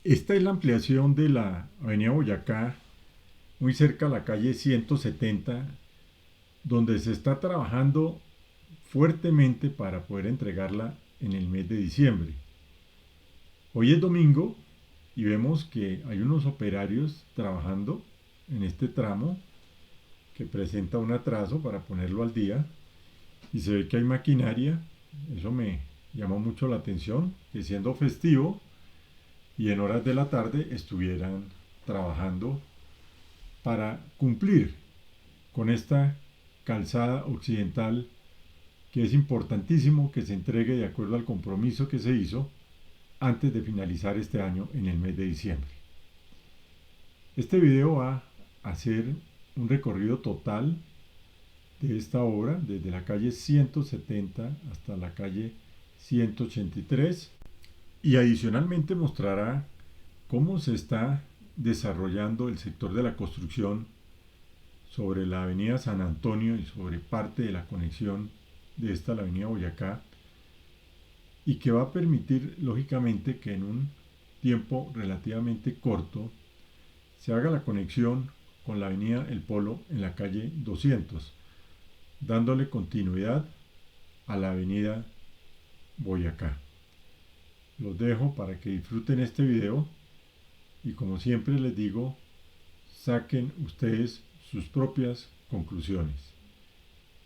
Esta es la ampliación de la avenida Boyacá, muy cerca a la calle 170, donde se está trabajando fuertemente para poder entregarla en el mes de diciembre. Hoy es domingo y vemos que hay unos operarios trabajando en este tramo que presenta un atraso para ponerlo al día, y se ve que hay maquinaria. Eso me llamó mucho la atención, que siendo festivo y en horas de la tarde estuvieran trabajando para cumplir con esta calzada occidental, que es importantísimo que se entregue de acuerdo al compromiso que se hizo antes de finalizar este año en el mes de diciembre. Este video va a hacer un recorrido total de esta obra desde la calle 170 hasta la calle 183, y adicionalmente mostrará cómo se está desarrollando el sector de la construcción sobre la avenida San Antonio y sobre parte de la conexión de esta a la avenida Boyacá, y que va a permitir lógicamente que en un tiempo relativamente corto se haga la conexión con la avenida El Polo en la calle 200, dándole continuidad a la avenida Boyacá. Los dejo para que disfruten este video y, como siempre les digo, saquen ustedes sus propias conclusiones.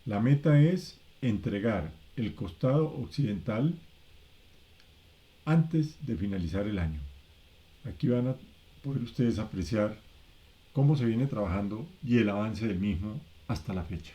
La meta es entregar el costado occidental antes de finalizar el año. Aquí van a poder ustedes apreciar cómo se viene trabajando y el avance del mismo hasta la fecha.